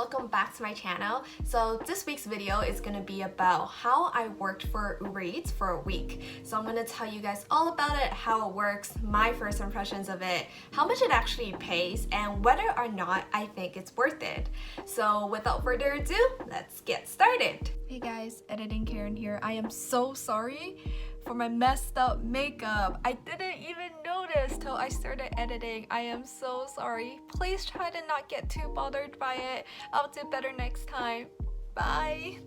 welcome back to my channel. So this week's video is going to be about how I worked for Ubereats for a week. So I'm going to tell you guys all about it, how it works, my first impressions of it, how much it actually pays, and whether or not I think it's worth it. So without further ado, let's get started. Hey guys, Editing Karen here. I am so sorry for my messed up makeup. I didn't even notice till I started editing. I am so sorry. Please try to not get too bothered by it. I'll do better next time. Bye.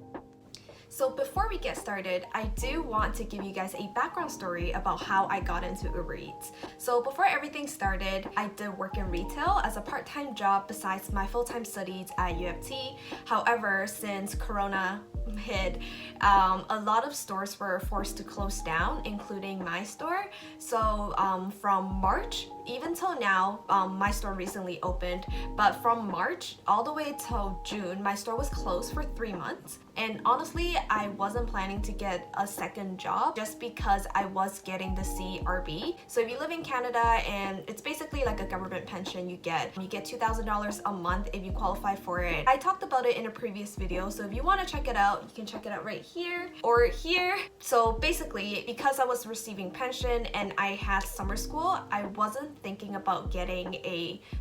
So before we get started, I do want to give you guys a background story about how I got into Uber Eats. So before everything started, I did work in retail as a part-time job besides my full-time studies at UFT. However, since Corona hit, a lot of stores were forced to close down, including my store. So from March even till now, my store recently opened, but from March all the way till June, my store was closed for 3 months. And honestly, I wasn't planning to get a second job just because I was getting the CRB. So if you live in Canada, and it's basically like a government pension you get $2,000 a month if you qualify for it. I talked about it in a previous video, so if you want to check it out, you can check it out right here or here. So basically, because I was receiving pension and I had summer school, I wasn't thinking about getting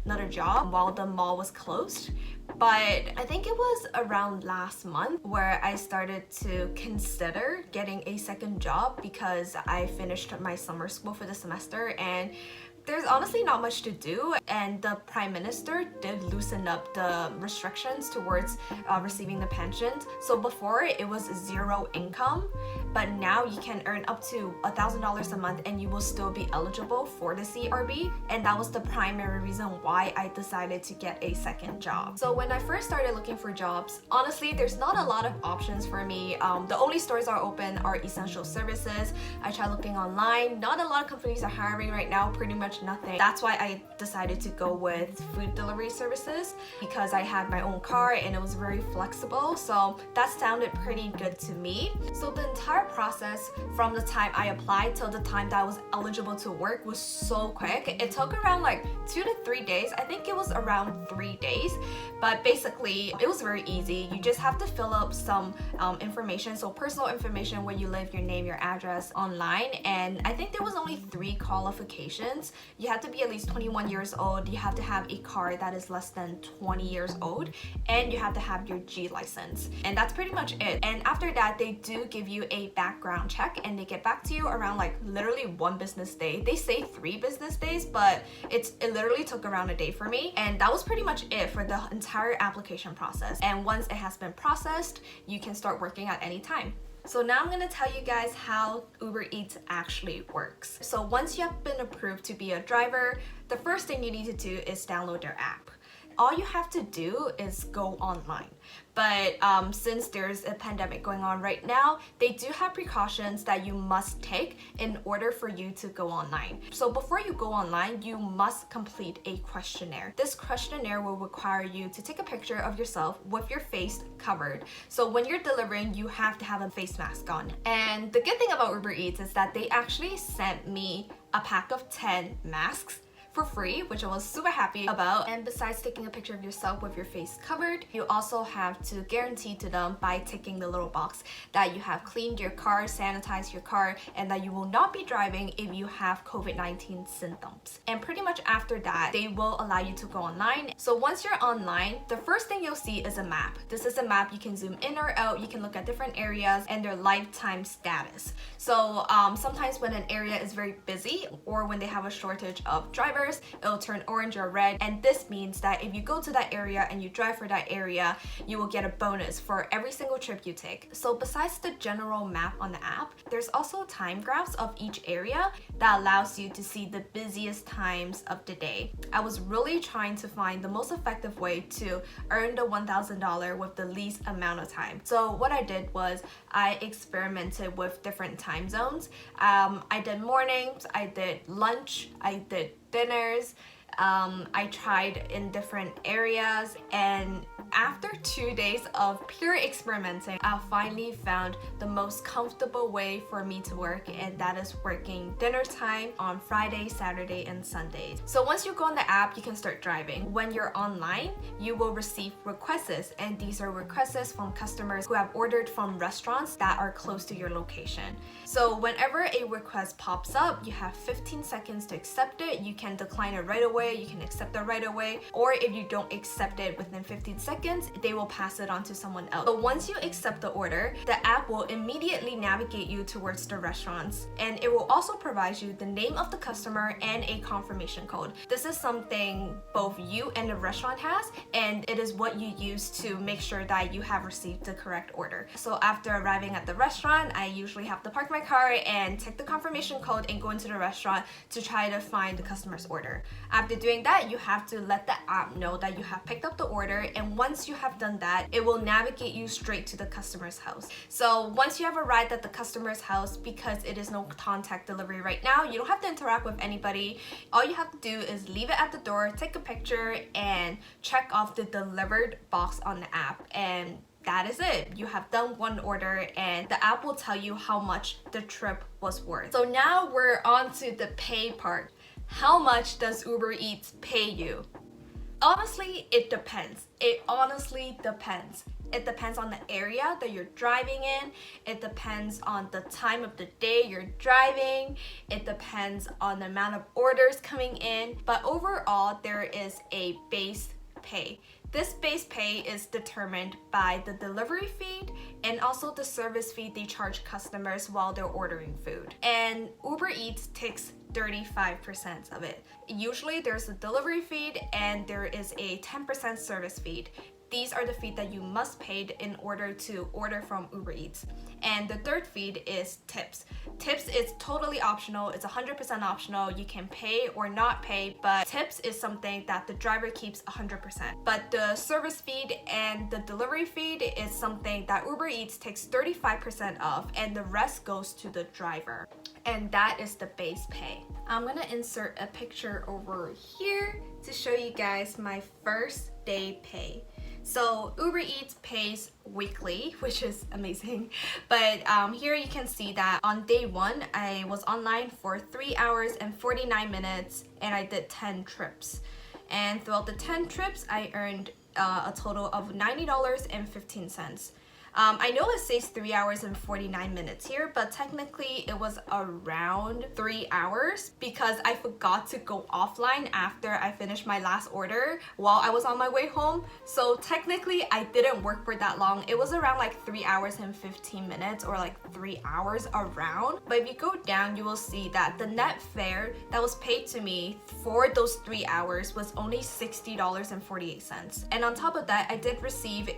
another job while the mall was closed. But I think it was around last month where I started to consider getting a second job because I finished my summer school for the semester and there's honestly not much to do, and the Prime Minister did loosen up the restrictions towards receiving the pensions. So before it was zero income, but now you can earn up to $1,000 a month and you will still be eligible for the CRB, and that was the primary reason why I decided to get a second job. So when I first started looking for jobs, honestly there's not a lot of options for me. The only stores are open are essential services. I tried looking online, not a lot of companies are hiring right now, pretty much nothing. That's why I decided to go with food delivery services because I had my own car and it was very flexible, so that sounded pretty good to me. So the entire process from the time I applied till the time that I was eligible to work was so quick. It took around like 2 to 3 days. I think it was around 3 days, but basically it was very easy. You just have to fill up some information, so personal information, where you live, your name, your address online, and I think there was only 3 qualifications. You have to be at least 21 years old, you have to have a car that is less than 20 years old, and you have to have your G license. And that's pretty much it. And after that, they do give you a background check and they get back to you around like literally 1 business day. They say 3 business days, but it literally took around a day for me. And that was pretty much it for the entire application process. And once it has been processed, you can start working at any time. So now I'm gonna tell you guys how Uber Eats actually works. So once you have been approved to be a driver, the first thing you need to do is download their app. All you have to do is go online. But since there's a pandemic going on right now, they do have precautions that you must take in order for you to go online. So before you go online, you must complete a questionnaire. This questionnaire will require you to take a picture of yourself with your face covered. So when you're delivering, you have to have a face mask on. And the good thing about Uber Eats is that they actually sent me a pack of 10 masks for free, which I was super happy about. And besides taking a picture of yourself with your face covered, you also have to guarantee to them by ticking the little box that you have cleaned your car, sanitized your car, and that you will not be driving if you have COVID-19 symptoms. And pretty much after that, they will allow you to go online. So once you're online, the first thing you'll see is a map. This is a map. You can zoom in or out, you can look at different areas and their lifetime status. So sometimes when an area is very busy or when they have a shortage of drivers, it'll turn orange or red, and this means that if you go to that area and you drive for that area, you will get a bonus for every single trip you take. So besides the general map on the app, there's also time graphs of each area that allows you to see the busiest times of the day. I was really trying to find the most effective way to earn the $1,000 with the least amount of time. So what I did was I experimented with different time zones. I did mornings, I did lunch, I did dinners, I tried in different areas, and after 2 days of pure experimenting, I finally found the most comfortable way for me to work, and that is working dinner time on Friday, Saturday, and Sundays. So once you go on the app, you can start driving. When you're online, you will receive requests, and these are requests from customers who have ordered from restaurants that are close to your location. So whenever a request pops up, you have 15 seconds to accept it. You can decline it right away, you can accept it right away, or if you don't accept it within 15 seconds, they will pass it on to someone else. But once you accept the order, the app will immediately navigate you towards the restaurants, and it will also provide you the name of the customer and a confirmation code. This is something both you and the restaurant has, and it is what you use to make sure that you have received the correct order. So after arriving at the restaurant, I usually have to park my car and take the confirmation code and go into the restaurant to try to find the customer's order. After doing that, you have to let the app know that you have picked up the order, and once you have done that, it will navigate you straight to the customer's house. So once you have arrived at the customer's house, because it is no contact delivery right now, you don't have to interact with anybody. All you have to do is leave it at the door, take a picture, and check off the delivered box on the app, and that is it. You have done one order, and the app will tell you how much the trip was worth. So now we're on to the pay part. How much does Uber Eats pay you? Honestly, it depends. It honestly depends. It depends on the area that you're driving in. It depends on the time of the day you're driving. It depends on the amount of orders coming in. But overall, there is a base pay. This base pay is determined by the delivery fee and also the service fee they charge customers while they're ordering food. And Uber Eats takes 35% of it. Usually there's a delivery fee and there is a 10% service fee. These are the fees that you must pay in order to order from Uber Eats. And the third fee is tips. Tips is totally optional. It's 100% optional. You can pay or not pay, but tips is something that the driver keeps 100%. But the service fee and the delivery fee is something that Uber Eats takes 35% of, and the rest goes to the driver. And that is the base pay. I'm gonna insert a picture over here to show you guys my first day pay. So Uber Eats pays weekly, which is amazing. But here you can see that on day one, I was online for 3 hours and 49 minutes, and I did 10 trips. And throughout the 10 trips, I earned a total of $90.15. I know it says 3 hours and 49 minutes here, but technically it was around 3 hours because I forgot to go offline after I finished my last order while I was on my way home. So technically I didn't work for that long. It was around like 3 hours and 15 minutes or like 3 hours around. But if you go down, you will see that the net fare that was paid to me for those 3 hours was only $60.48. And on top of that, I did receive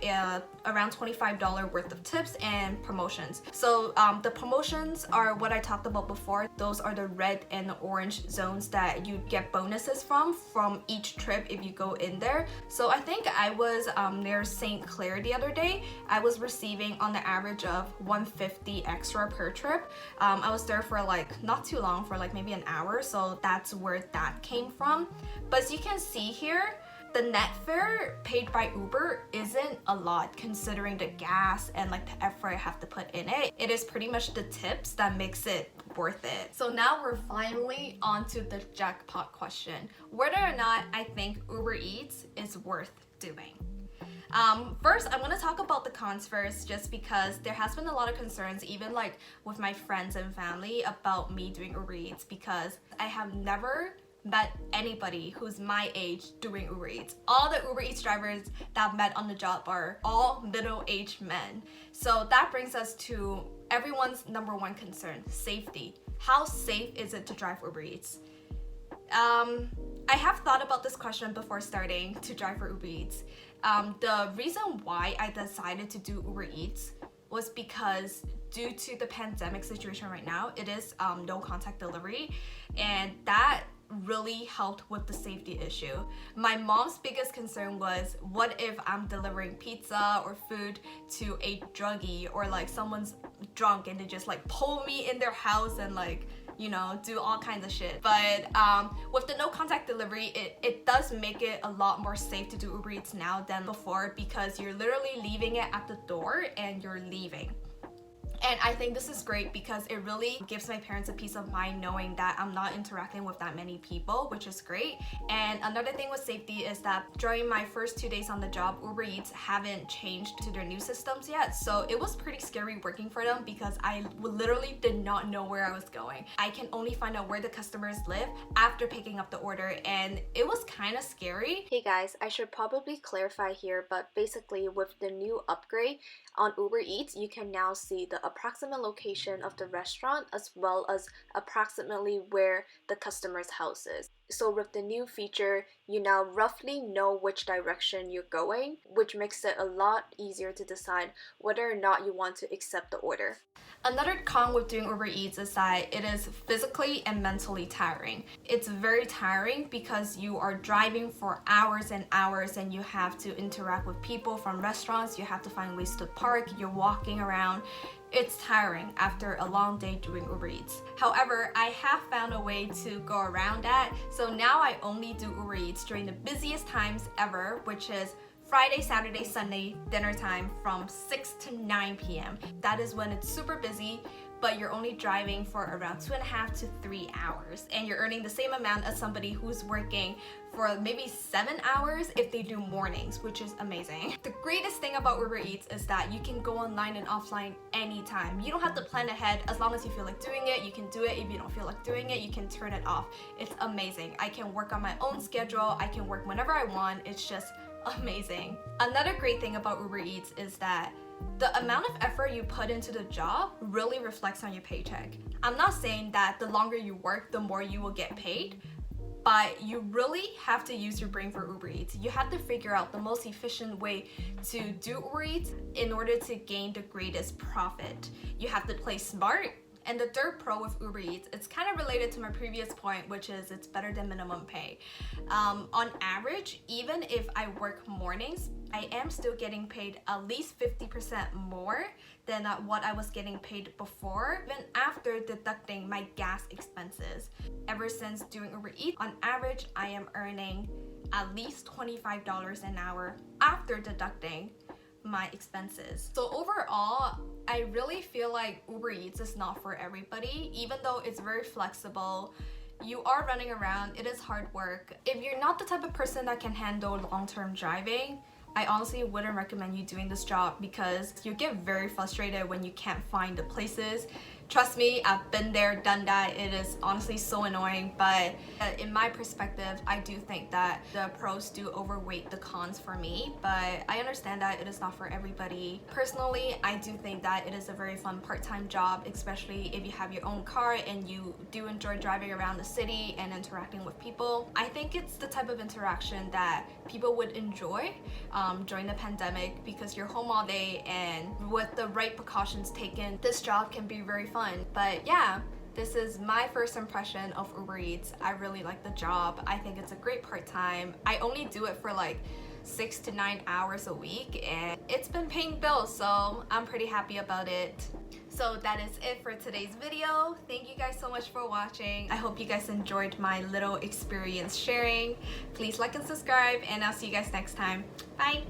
around $25 worth of tips and promotions. So the promotions are what I talked about before. Those are the red and orange zones that you get bonuses from each trip if you go in there. So I think I was near St. Clair the other day. I was receiving on the average of $150 extra per trip. I was there for like not too long, for like maybe an hour, so that's where that came from. But as you can see here, the net fare paid by Uber isn't a lot considering the gas and like the effort I have to put in it. It is pretty much the tips that makes it worth it. So now we're finally on to the jackpot question. Whether or not I think Uber Eats is worth doing. First, I'm gonna talk about the cons first, just because there has been a lot of concerns, even like with my friends and family, about me doing Uber Eats, because I have never met anybody who's my age doing Uber Eats. All the Uber Eats drivers that I've met on the job are all middle-aged men. So that brings us to everyone's number one concern: safety. How safe is it to drive Uber Eats? I have thought about this question before starting to drive for Uber Eats. The reason why I decided to do Uber Eats was because due to the pandemic situation right now, it is no contact delivery, and that really helped with the safety issue. My mom's biggest concern was, what if I'm delivering pizza or food to a druggie, or like someone's drunk and they just like pull me in their house and like you know, do all kinds of shit. But with the no contact delivery, it does make it a lot more safe to do Uber Eats now than before, because you're literally leaving it at the door and you're leaving. And I think this is great because it really gives my parents a peace of mind knowing that I'm not interacting with that many people, which is great. And another thing with safety is that during my first 2 days on the job, Uber Eats haven't changed to their new systems yet. So it was pretty scary working for them because I literally did not know where I was going. I can only find out where the customers live after picking up the order, and it was kind of scary. Hey guys, I should probably clarify here, but basically with the new upgrade on Uber Eats, you can now see the approximate location of the restaurant as well as approximately where the customer's house is. So with the new feature, you now roughly know which direction you're going, which makes it a lot easier to decide whether or not you want to accept the order. Another con with doing Uber Eats is that it is physically and mentally tiring. It's very tiring because you are driving for hours and hours and you have to interact with people from restaurants, you have to find ways to park, you're walking around. It's tiring after a long day doing Uber Eats. However, I have found a way to go around that. So now I only do Uber Eats during the busiest times ever, which is Friday, Saturday, Sunday, dinner time from 6 to 9 p.m. That is when it's super busy, but you're only driving for around 2.5 to 3 hours, and you're earning the same amount as somebody who's working for maybe 7 hours if they do mornings, which is amazing. The greatest thing about Uber Eats is that you can go online and offline anytime. You don't have to plan ahead. As long as you feel like doing it, you can do it. If you don't feel like doing it, you can turn it off. It's amazing. I can work on my own schedule. I can work whenever I want. It's just amazing. Another great thing about Uber Eats is that the amount of effort you put into the job really reflects on your paycheck. I'm not saying that the longer you work, the more you will get paid, but you really have to use your brain for Uber Eats. You have to figure out the most efficient way to do Uber Eats in order to gain the greatest profit. You have to play smart. And the third pro with Uber Eats, it's kind of related to my previous point, which is it's better than minimum pay. On average, even if I work mornings, I am still getting paid at least 50% more than what I was getting paid before, even after deducting my gas expenses. Ever since doing Uber Eats, on average, I am earning at least $25 an hour after deducting my expenses. So overall, I really feel like Uber Eats is not for everybody, even though it's very flexible. You are running around, it is hard work. If you're not the type of person that can handle long-term driving, I honestly wouldn't recommend you doing this job because you get very frustrated when you can't find the places. Trust me, I've been there, done that. It is honestly so annoying, but in my perspective, I do think that the pros do overweight the cons for me, but I understand that it is not for everybody. Personally, I do think that it is a very fun part-time job, especially if you have your own car and you do enjoy driving around the city and interacting with people. I think it's the type of interaction that people would enjoy during the pandemic because you're home all day, and with the right precautions taken, this job can be very fun. But yeah, this is my first impression of Uber Eats. I really like the job. I think it's a great part-time. I only do it for like 6 to 9 hours a week, and it's been paying bills, so I'm pretty happy about it. So that is it for today's video. Thank you guys so much for watching. I hope you guys enjoyed my little experience sharing. Please like and subscribe, and I'll see you guys next time. Bye!